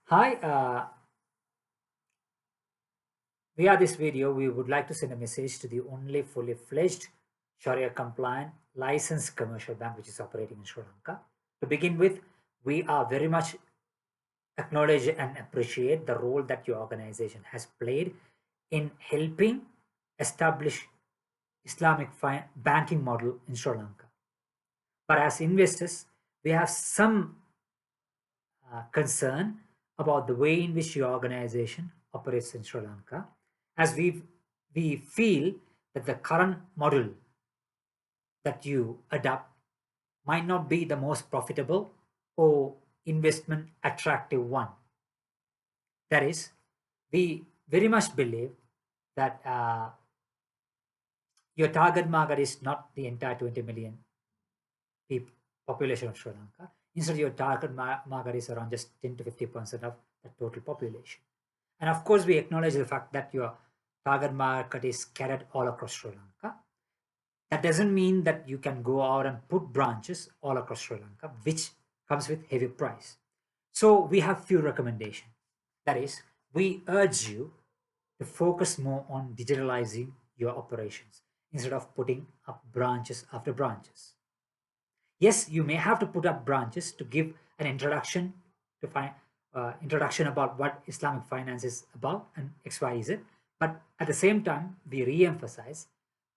Hi, via this video, we would like to send a message to the only fully fledged Shariah compliant licensed commercial bank which is operating in Sri Lanka. To begin with, we are very much acknowledge and appreciate the role that your organization has played in helping establish Islamic banking model in Sri Lanka. But as investors, we have some concern about the way in which your organization operates in Sri Lanka, as we feel that the current model that you adopt might not be the most profitable or investment attractive one. That is, we very much believe that your target market is not the entire 20 million people population of Sri Lanka. Instead, your target market is around just 10 to 50% of the total population. And of course, we acknowledge the fact that your target market is scattered all across Sri Lanka. That doesn't mean that you can go out and put branches all across Sri Lanka, which comes with heavy price. So we have few recommendations. That is, we urge you to focus more on digitalizing your operations instead of putting up branches after branches. Yes, you may have to put up branches to give an introduction to introduction about what Islamic finance is about and XYZ. But at the same time, we re-emphasize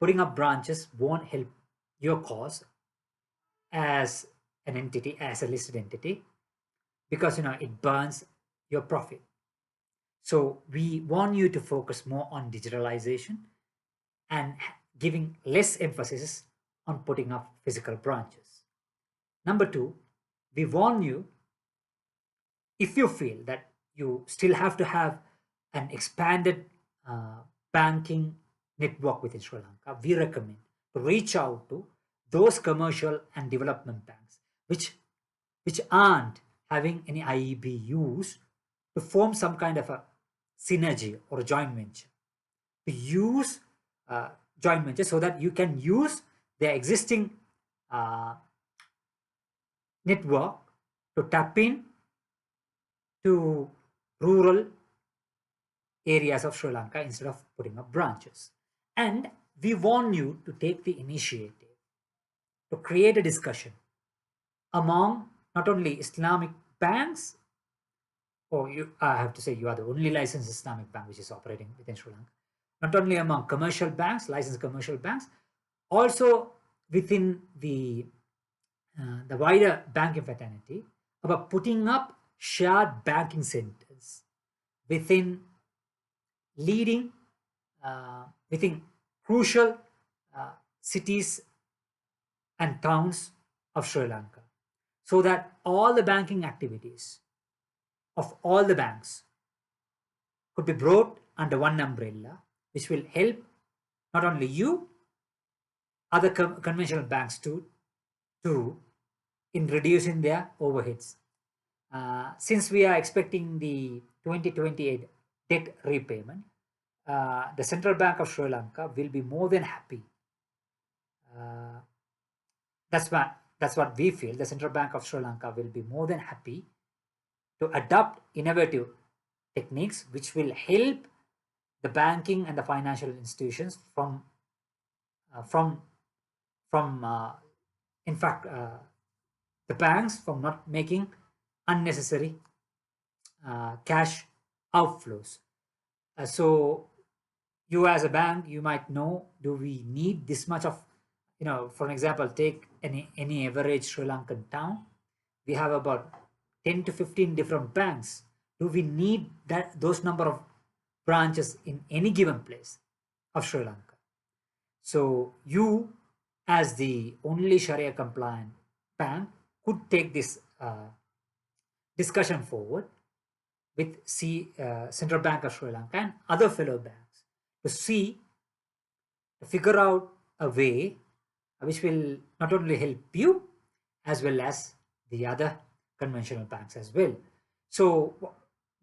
putting up branches won't help your cause as an entity, as a listed entity, because it burns your profit. So we want you to focus more on digitalization and giving less emphasis on putting up physical branches. Number two, we warn you, if you feel that you still have to have an expanded banking network within Sri Lanka, we recommend to reach out to those commercial and development banks which aren't having any IEBUs, to form some kind of a synergy or a joint venture, to use joint venture so that you can use their existing uh, network to tap in to rural areas of Sri Lanka instead of putting up branches. And we want you to take the initiative to create a discussion among not only Islamic banks, or I have to say you are the only licensed Islamic bank which is operating within Sri Lanka, not only among commercial banks, licensed commercial banks, also within the wider banking fraternity, about putting up shared banking centers within leading, within crucial cities and towns of Sri Lanka, so that all the banking activities of all the banks could be brought under one umbrella, which will help not only you, other conventional banks too, in reducing their overheads. Since we are expecting the 2028 debt repayment, the Central Bank of Sri Lanka will be more than happy. Uh, that's what we feel. The Central Bank of Sri Lanka will be more than happy to adopt innovative techniques which will help the banking and the financial institutions uh, from from in fact the banks from not making unnecessary cash outflows. So you as a bank, you might know, do we need this much of, for an example, take any average Sri Lankan town. We have about 10 to 15 different banks. Do we need those number of branches in any given place of Sri Lanka? So you, as the only Sharia compliant bank, could take this discussion forward with Central Bank of Sri Lanka and other fellow banks to figure out a way which will not only help you as well as the other conventional banks as well. So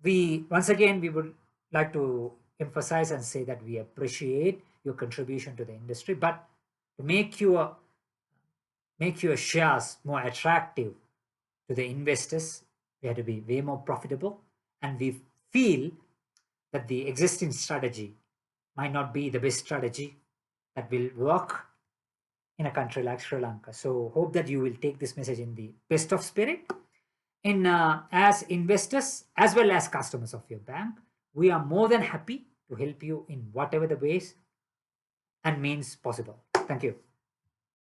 we once again we would like to emphasize and say that we appreciate your contribution to the industry, but to make your shares more attractive to the investors, we have to be way more profitable and we feel that the existing strategy might not be the best strategy that will work in a country like Sri Lanka. So hope that you will take this message in the best of spirit. In as investors as well as customers of your bank, we are more than happy to help you in whatever the ways and means possible. Thank you.